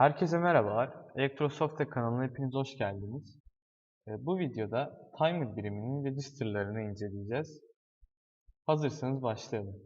Herkese merhabalar. Elektrosoft'ta kanalına hepiniz hoş geldiniz. Bu videoda timer biriminin register'larını inceleyeceğiz. Hazırsanız başlayalım.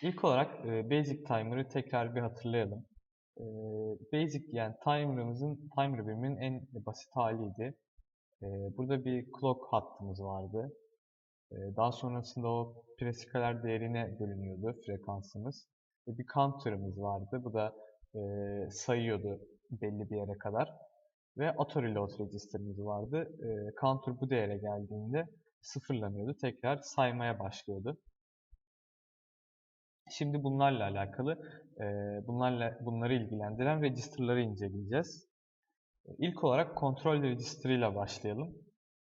İlk olarak Basic Timer'ı tekrar bir hatırlayalım. Basic yani timer biriminin en basit haliydi. Burada bir clock hattımız vardı. Daha sonrasında o presikaler değerine bölünüyordu frekansımız. Bir counter'ımız vardı. Bu da sayıyordu belli bir yere kadar. Ve auto reload register'ımız vardı. Counter bu değere geldiğinde sıfırlanıyordu. Tekrar saymaya başlıyordu. Şimdi bunlarla alakalı, bunları ilgilendiren register'ları inceleyeceğiz. İlk olarak kontrol register ile başlayalım.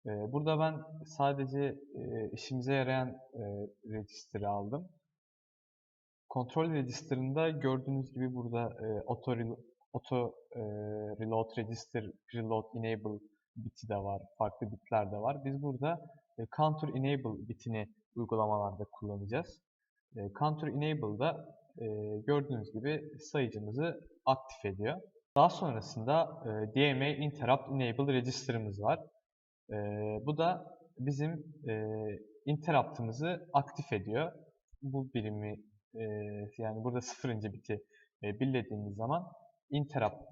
Burada ben sadece işimize yarayan register'ı aldım. Kontrol register'ında gördüğünüz gibi burada auto reload register, preload enable biti de var, farklı bitler de var. Biz burada counter enable bitini uygulamalarda kullanacağız. Counter enable'da gördüğünüz gibi sayıcımızı aktif ediyor. Daha sonrasında DMA interrupt enable register'ımız var. Bu da bizim interrupt'ımızı aktif ediyor. Bu birimi yani burada 0. biti birlediğimiz zaman interrupt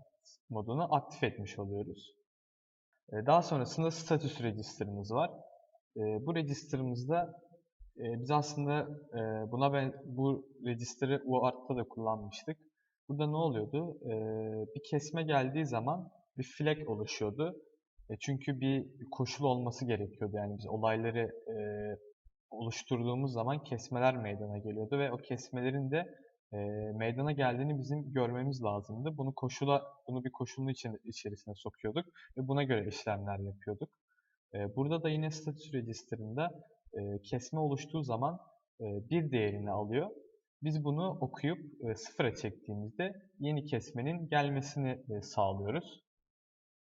modunu aktif etmiş oluyoruz. Daha sonrasında status register'ımız var. Bu register'ımızda biz aslında bu register'ı UART'ta da kullanmıştık. Burada ne oluyordu? Bir kesme geldiği zaman bir flag oluşuyordu. Çünkü bir koşul olması gerekiyordu. Yani biz olayları oluşturduğumuz zaman kesmeler meydana geliyordu ve o kesmelerin de meydana geldiğini bizim görmemiz lazımdı. Bunu bir koşulun içerisine sokuyorduk ve buna göre işlemler yapıyorduk. Burada da yine status register'ında kesme oluştuğu zaman bir değerini alıyor. Biz bunu okuyup sıfıra çektiğimizde yeni kesmenin gelmesini sağlıyoruz.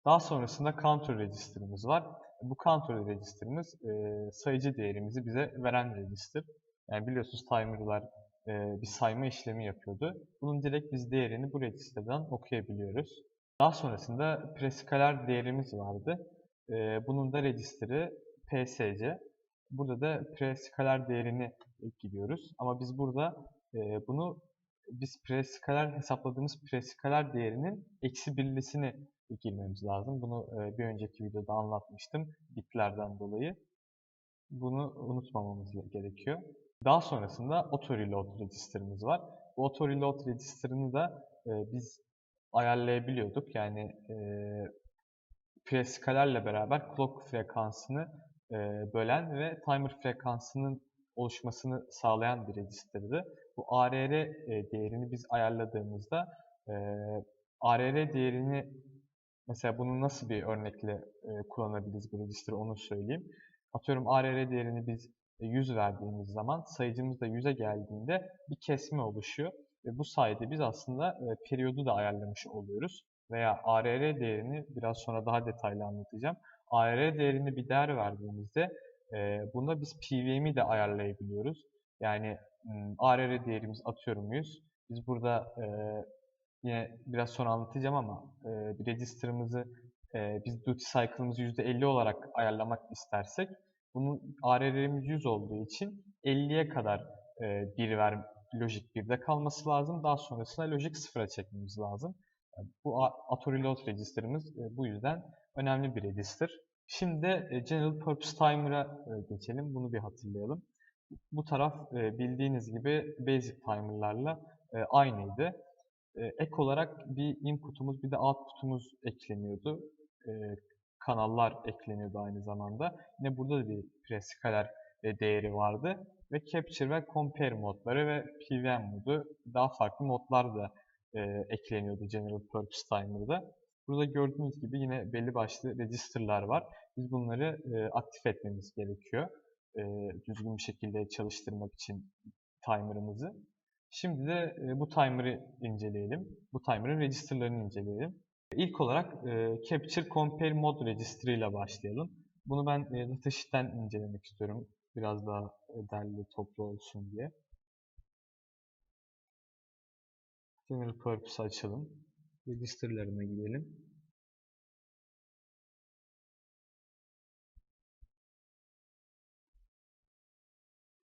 Daha sonrasında counter register'ımız var. Bu counter register'ımız sayıcı değerimizi bize veren register. Yani biliyorsunuz timer'lar bir sayma işlemi yapıyordu. Bunun direkt biz değerini bu register'dan okuyabiliyoruz. Daha sonrasında prescaler değerimiz vardı. Bunun da register'ı PSC. Burada da prescaler değerini giriyoruz. Ama biz burada biz hesapladığımız prescaler değerinin eksi birlisini girmemiz lazım. Bunu bir önceki videoda anlatmıştım bitlerden dolayı. Bunu unutmamamız gerekiyor. Daha sonrasında auto reload register'ımız var. Bu auto reload register'ını da biz ayarlayabiliyorduk. Yani presikalerle beraber clock frekansını bölen ve timer frekansının oluşmasını sağlayan bir register'dı. Bu ARR değerini biz ayarladığımızda ARR değerini mesela bunu nasıl bir örnekle kullanabiliriz bu register'ı onu söyleyeyim. Atıyorum ARR değerini biz 100 verdiğimiz zaman sayıcımız da 100'e geldiğinde bir kesme oluşuyor. Ve bu sayede biz aslında periyodu da ayarlamış oluyoruz. Veya ARR değerini biraz sonra daha detaylı anlatacağım. ARR değerini bir değer verdiğimizde bunda biz PWM'i de ayarlayabiliyoruz. Yani ARR değerimiz atıyorum 100. Biz burada yine biraz sonra anlatacağım ama bir register'ımızı biz duty cycle'ımızı %50 olarak ayarlamak istersek bunun ARR'imiz 100 olduğu için 50'ye kadar Logic 1'de kalması lazım. Daha sonrasında Logic 0'a çekmemiz lazım. Yani bu auto reload register'ımız bu yüzden önemli bir register. Şimdi de General Purpose Timer'a geçelim. Bunu bir hatırlayalım. Bu taraf bildiğiniz gibi basic timer'larla aynıydı. Ek olarak bir input'umuz bir de output'umuz ekleniyordu. Kanallar ekleniyordu aynı zamanda. Yine burada da bir prescaler değeri vardı. Ve Capture ve Compare modları ve PWM modu daha farklı modlar da ekleniyordu General Purpose Timer'da. Burada gördüğünüz gibi yine belli başlı register'lar var. Biz bunları aktif etmemiz gerekiyor. Düzgün bir şekilde çalıştırmak için timer'ımızı. Şimdi de bu timer'ı inceleyelim. Bu timer'ın register'larını inceleyelim. İlk olarak Capture Compare Mode Register ile başlayalım. Bunu ben datasheet'ten incelemek istiyorum. Biraz daha derli toplu olsun diye. General Purpose açalım. Register'larına gidelim.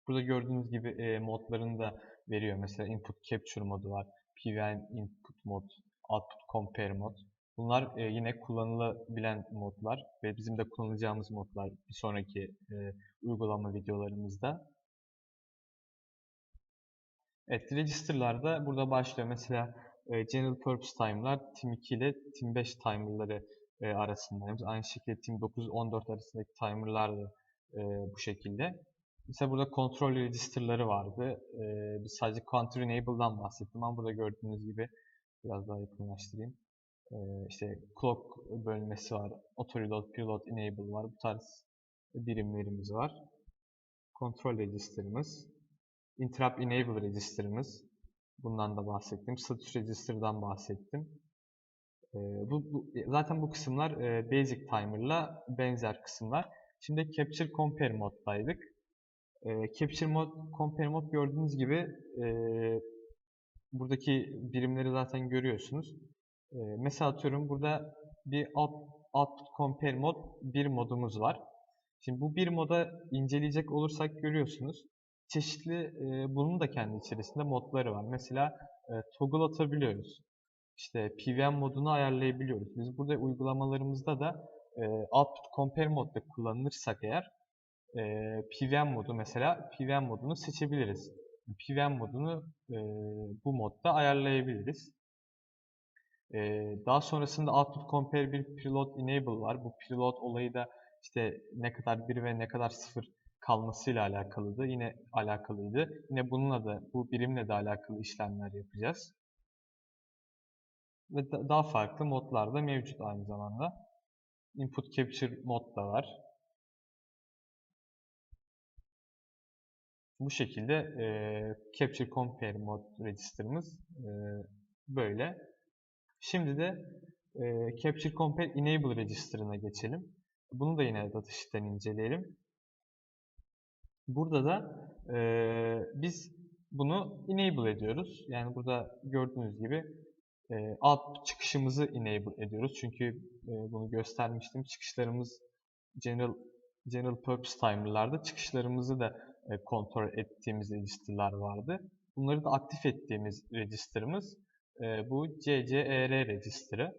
Burada gördüğünüz gibi modlarını da veriyor. Mesela Input Capture modu var. PWM Input mod, Output Compare mod. Bunlar yine kullanılabilen modlar ve bizim de kullanacağımız modlar bir sonraki uygulama videolarımızda. Evet, register'larda burada başlıyor. Mesela General Purpose Timer'lar Team 2 ile Team 5 timer'ları arasındayız. Aynı şekilde Team 9-14 arasındaki timer'lar da bu şekilde. Mesela burada kontrol register'ları vardı. Biz sadece Counter Enable'dan bahsettim ama burada gördüğünüz gibi biraz daha yakınlaştırayım. İşte clock bölmesi var. Auto reload, preload enable var. Bu tarz birimlerimiz var. Kontrol register'ımız. Interrupt enable register'ımız. Bundan da bahsettim. Status register'dan bahsettim. Zaten bu kısımlar basic timer'la benzer kısımlar. Şimdi Capture Compare moddaydık. Capture Mode, Compare Mode gördüğünüz gibi buradaki birimleri zaten görüyorsunuz. Mesela atıyorum burada bir Output Compare Mode bir modumuz var. Şimdi bu bir moda inceleyecek olursak görüyorsunuz. Çeşitli bunun da kendi içerisinde modları var. Mesela toggle atabiliyoruz. İşte PWM modunu ayarlayabiliyoruz. Biz burada uygulamalarımızda da Output Compare modda kullanırsak eğer PWM modu mesela PWM modunu seçebiliriz. PWM modunu bu modda ayarlayabiliriz. Daha sonrasında Output Compare bir Preload Enable var. Bu preload olayı da işte ne kadar 1 ve ne kadar 0 kalmasıyla alakalıydı. Yine alakalıydı. Yine bununla da bu birimle de alakalı işlemler yapacağız. Ve daha farklı modlar da mevcut aynı zamanda. Input Capture mod da var. Bu şekilde Capture Compare mod register'ımız böyle. Şimdi de Capture Compare Enable register'ına geçelim. Bunu da yine datasheet'ten inceleyelim. Burada da biz bunu enable ediyoruz. Yani burada gördüğünüz gibi output çıkışımızı enable ediyoruz. Çünkü bunu göstermiştim. Çıkışlarımız General Purpose Timer'larda çıkışlarımızı da kontrol ettiğimiz register'lar vardı. Bunları da aktif ettiğimiz register'ımız bu CCER register'ı.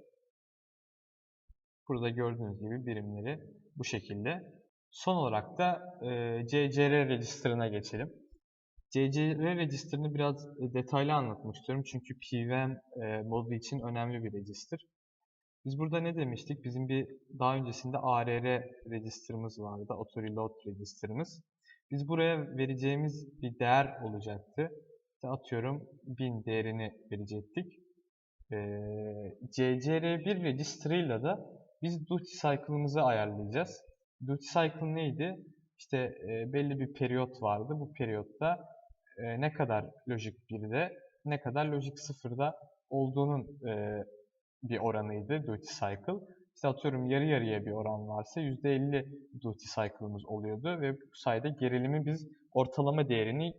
Burada gördüğünüz gibi birimleri bu şekilde. Son olarak da CCR register'ına geçelim. CCR register'ını biraz detaylı anlatmak istiyorum. Çünkü PWM modu için önemli bir register. Biz burada ne demiştik? Bizim bir daha öncesinde ARR register'ımız vardı. Auto Reload register'ımız. Biz buraya vereceğimiz bir değer olacaktı. İşte atıyorum 1000 değerini verecektik. CCR1 register'ıyla da biz duty cycle'ımızı ayarlayacağız. Duty cycle neydi? İşte belli bir periyot vardı. Bu periyotta ne kadar Logic 1'de ne kadar Logic 0'da olduğunun bir oranıydı duty cycle. İşte atıyorum yarı yarıya bir oran varsa %50 duty cycle'ımız oluyordu ve bu sayede gerilimi biz ortalama değerini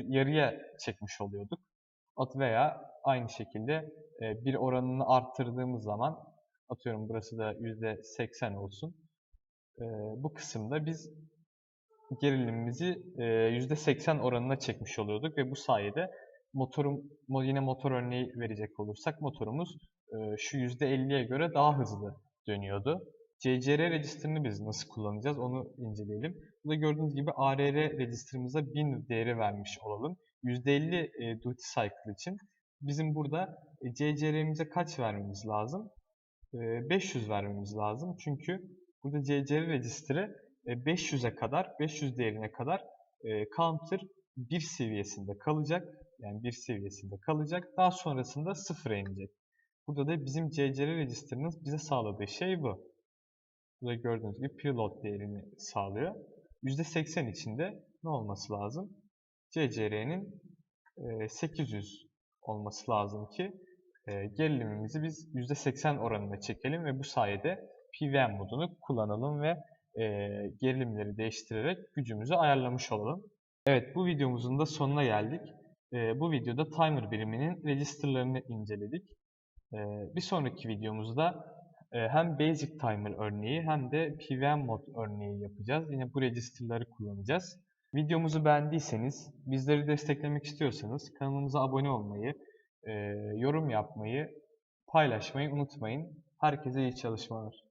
yarıya çekmiş oluyorduk. Veya aynı şekilde bir oranını arttırdığımız zaman atıyorum burası da %80 olsun. Bu kısımda biz gerilimimizi %80 oranına çekmiş oluyorduk ve bu sayede yine motor örneği verecek olursak motorumuz şu %50'ye göre daha hızlı dönüyordu. CCR register'ını biz nasıl kullanacağız onu inceleyelim. Burada gördüğünüz gibi ARR register'ımıza 1000 değeri vermiş olalım. %50 duty cycle için bizim burada CCR'mize kaç vermemiz lazım? 500 vermemiz lazım. Çünkü burada CCR register'ı 500'e kadar, 500 değerine kadar counter 1 seviyesinde kalacak. Yani 1 seviyesinde kalacak. Daha sonrasında 0'a inecek. Burada da bizim CCR register'ımız bize sağladığı şey bu. Burada gördüğünüz gibi preload değerini sağlıyor. %80 içinde ne olması lazım? CCR'nin 800 olması lazım ki gerilimimizi biz %80 oranına çekelim ve bu sayede PWM modunu kullanalım ve gerilimleri değiştirerek gücümüzü ayarlamış olalım. Evet, bu videomuzun da sonuna geldik. Bu videoda timer biriminin register'larını inceledik. Bir sonraki videomuzda hem basic timer örneği hem de PWM mod örneği yapacağız. Yine bu register'ları kullanacağız. Videomuzu beğendiyseniz, bizleri desteklemek istiyorsanız kanalımıza abone olmayı, yorum yapmayı, paylaşmayı unutmayın. Herkese iyi çalışmalar.